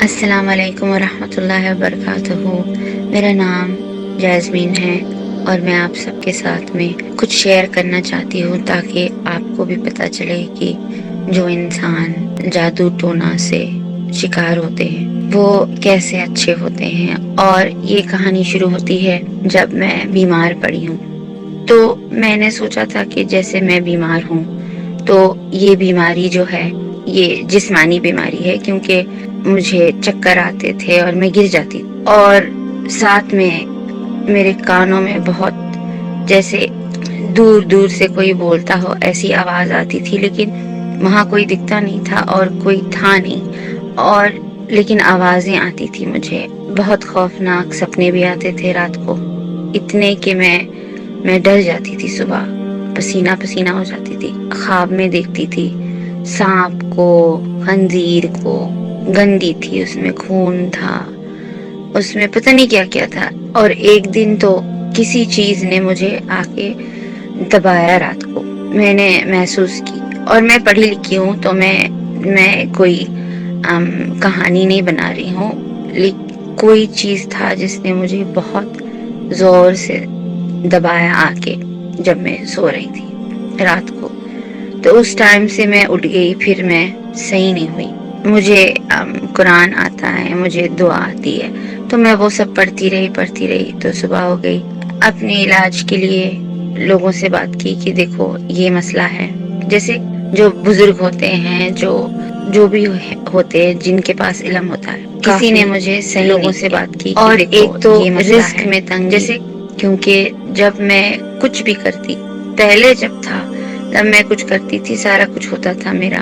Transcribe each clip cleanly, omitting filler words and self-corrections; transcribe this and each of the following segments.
السلام علیکم ورحمۃ اللہ وبرکاتہ۔ میرا نام جاسمین ہے اور میں آپ سب کے ساتھ میں کچھ شیئر کرنا چاہتی ہوں تاکہ آپ کو بھی پتہ چلے کہ جو انسان جادو ٹونا سے شکار ہوتے ہیں وہ کیسے اچھے ہوتے ہیں۔ اور یہ کہانی شروع ہوتی ہے جب میں بیمار پڑی ہوں۔ تو میں نے سوچا تھا کہ جیسے میں بیمار ہوں تو یہ بیماری جو ہے یہ جسمانی بیماری ہے، کیونکہ مجھے چکر آتے تھے اور میں گر جاتی، اور ساتھ میں میرے کانوں میں بہت جیسے دور دور سے کوئی بولتا ہو ایسی آواز آتی تھی، لیکن وہاں کوئی دکھتا نہیں تھا اور کوئی تھا نہیں، اور لیکن آوازیں آتی تھی۔ مجھے بہت خوفناک سپنے بھی آتے تھے رات کو، اتنے کہ میں ڈر جاتی تھی، صبح پسینہ پسینہ ہو جاتی تھی۔ خواب میں دیکھتی تھی سانپ کو، خنزیر کو، گندی تھی، اس میں خون تھا، اس میں پتہ نہیں کیا کیا تھا۔ اور ایک دن تو کسی چیز نے مجھے آ کے دبایا رات کو، میں نے محسوس کی۔ اور میں پڑھی لکھی ہوں تو میں کوئی کہانی نہیں بنا رہی ہوں، کوئی چیز تھا جس نے مجھے بہت زور سے دبایا آ کے جب میں سو رہی تھی رات کو۔ تو اس ٹائم سے میں اٹھ گئی، پھر میں صحیح نہیں ہوئی۔ مجھے قرآن آتا ہے، مجھے دعا آتی ہے، تو میں وہ سب پڑھتی رہی تو صبح ہو گئی۔ اپنے علاج کے لیے لوگوں سے بات کی کہ دیکھو یہ مسئلہ ہے، جیسے جو بزرگ ہوتے ہیں، جو بھی ہوتے ہیں جن کے پاس علم ہوتا ہے، کسی نے مجھے صحیح لوگوں سے بات کی۔ اور ایک تو رزق میں تنگی، جیسے کیونکہ جب میں کچھ بھی کرتی، پہلے جب تھا تب میں کچھ کرتی تھی، سارا کچھ ہوتا تھا میرا،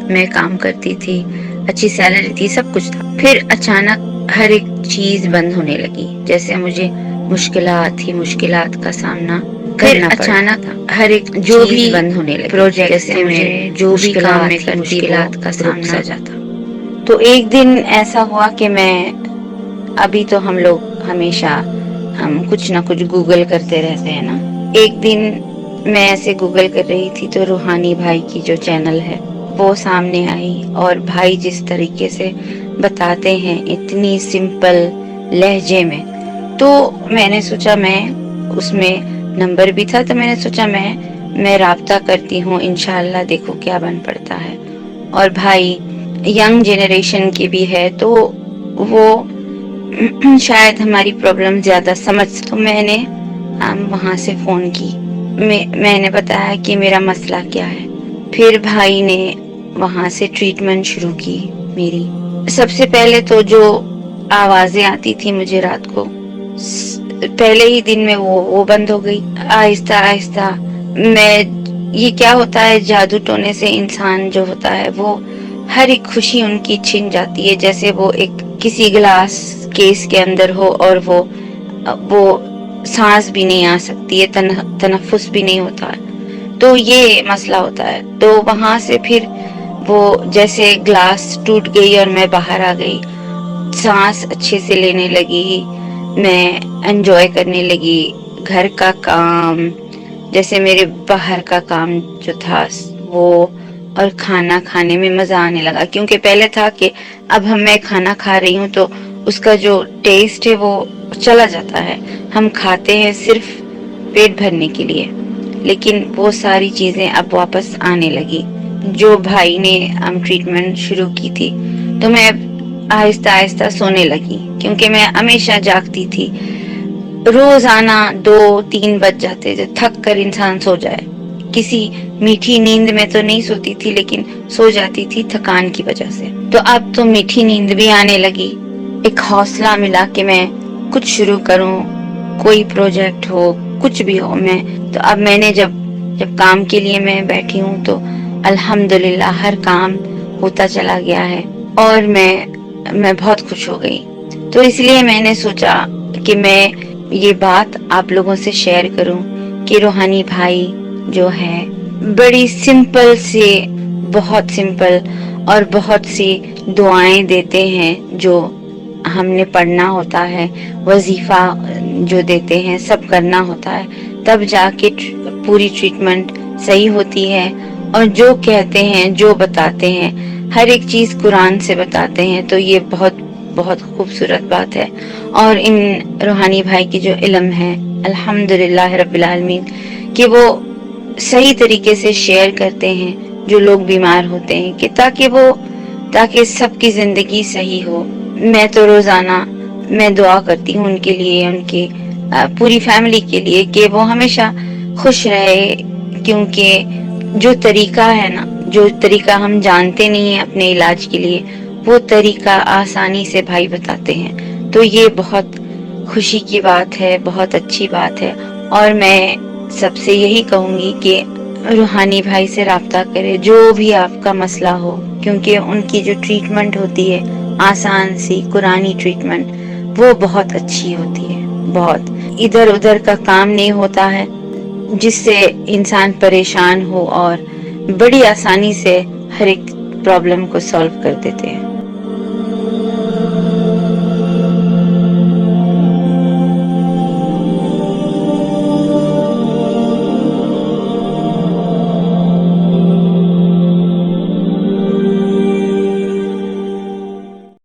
میں کام کرتی تھی، اچھی سیلری تھی، سب کچھ تھا۔ پھر اچانک ہر ایک چیز بند ہونے لگی، جیسے مجھے مشکلات کا سامنا کرنا پڑا۔ اچانک ہر ایک جو بھی بند ہونے لگی، پروجیکٹ سے مجھے جو بھی کام میں کرتی مشکلات کا سامنا جاتا۔ تو ایک دن ایسا ہوا کہ ابھی تو ہم لوگ ہمیشہ کچھ نہ کچھ گوگل کرتے رہتے ہیں نا۔ ایک دن میں ایسے گوگل کر رہی تھی تو روحانی بھائی کی جو چینل ہے وہ سامنے آئی، اور بھائی جس طریقے سے بتاتے ہیں اتنی سمپل لہجے میں، تو میں نے سوچا، میں اس میں نمبر بھی تھا تو میں نے سوچا میں رابطہ کرتی ہوں، انشاءاللہ دیکھو کیا بن پڑتا ہے۔ اور بھائی ینگ جنریشن کی بھی ہے تو وہ شاید ہماری پرابلم زیادہ سمجھ، تو میں نے وہاں سے فون کی، میں نے بتایا کہ میرا مسئلہ کیا ہے۔ پھر بھائی نے وہاں سے ٹریٹمنٹ شروع کی میری۔ سب سے پہلے تو جو آوازیں آتی تھی مجھے رات کو، پہلے ہی دن میں وہ بند ہو گئی، آہستہ آہستہ۔ یہ کیا ہوتا ہے، جادو ٹونے سے انسان جو ہوتا ہے وہ ہر ایک خوشی ان کی چھن جاتی ہے، جیسے وہ ایک کسی گلاس کیس کے اندر ہو اور وہ سانس بھی نہیں آ سکتی ہے، تنفس بھی نہیں ہوتا ہے، تو یہ مسئلہ ہوتا ہے۔ تو وہاں سے پھر وہ جیسے گلاس ٹوٹ گئی اور میں باہر آ گئی، سانس اچھے سے لینے لگی، میں انجوائے کرنے لگی گھر کا کام، جیسے میرے باہر کا کام جو تھا وہ، اور کھانا کھانے میں مزہ آنے لگا، کیونکہ پہلے تھا کہ اب میں کھانا کھا رہی ہوں تو اس کا جو ٹیسٹ ہے وہ چلا جاتا ہے، ہم کھاتے ہیں صرف پیٹ بھرنے کے لیے، لیکن وہ ساری چیزیں اب واپس آنے لگی۔ جو بھائی نے ٹریٹمنٹ شروع کی تھی تو میں آہستہ آہستہ سونے لگی، کیونکہ میں ہمیشہ جاگتی تھی، روزانہ 2-3 بج جاتے تھے، تھک کر انسان سو جائے، کسی میٹھی نیند میں تو نہیں سوتی تھی لیکن سو جاتی تھی تھکان کی وجہ سے۔ تو اب تو میٹھی نیند بھی آنے لگی، ایک حوصلہ ملا کہ میں کچھ شروع کروں، کوئی پروجیکٹ ہو، کچھ بھی ہو۔ تو اب میں نے جب کام کے لیے میں بیٹھی ہوں تو الحمدللہ ہر کام ہوتا چلا گیا ہے، اور میں بہت خوش ہو گئی۔ تو اس لیے میں نے سوچا کہ میں یہ بات آپ لوگوں سے شیئر کروں کہ روحانی بھائی جو ہے بڑی سمپل سے، بہت سمپل اور بہت سی دعائیں دیتے ہیں جو ہم نے پڑھنا ہوتا ہے، وظیفہ جو دیتے ہیں سب کرنا ہوتا ہے، تب جا کے پوری ٹریٹمنٹ صحیح ہوتی ہے۔ اور جو کہتے ہیں، جو بتاتے ہیں، ہر ایک چیز قرآن سے بتاتے ہیں، تو یہ بہت بہت خوبصورت بات ہے۔ اور ان روحانی بھائی کی جو علم ہے، الحمدللہ رب العالمین، کہ وہ صحیح طریقے سے شیئر کرتے ہیں جو لوگ بیمار ہوتے ہیں، کہ تاکہ سب کی زندگی صحیح ہو۔ میں تو روزانہ میں دعا کرتی ہوں ان کے لیے، ان کی پوری فیملی کے لیے، کہ وہ ہمیشہ خوش رہے، کیونکہ جو طریقہ ہے نا، جو طریقہ ہم جانتے نہیں ہیں اپنے علاج کے لیے، وہ طریقہ آسانی سے بھائی بتاتے ہیں۔ تو یہ بہت خوشی کی بات ہے، بہت اچھی بات ہے، اور میں سب سے یہی کہوں گی کہ روحانی بھائی سے رابطہ کرے جو بھی آپ کا مسئلہ ہو، کیونکہ ان کی جو ٹریٹمنٹ ہوتی ہے آسان سی قرآنی ٹریٹمنٹ، وہ بہت اچھی ہوتی ہے، بہت ادھر ادھر کا کام نہیں ہوتا ہے جس سے انسان پریشان ہو، اور بڑی آسانی سے ہر ایک پرابلم کو سالو کر دیتے ہیں۔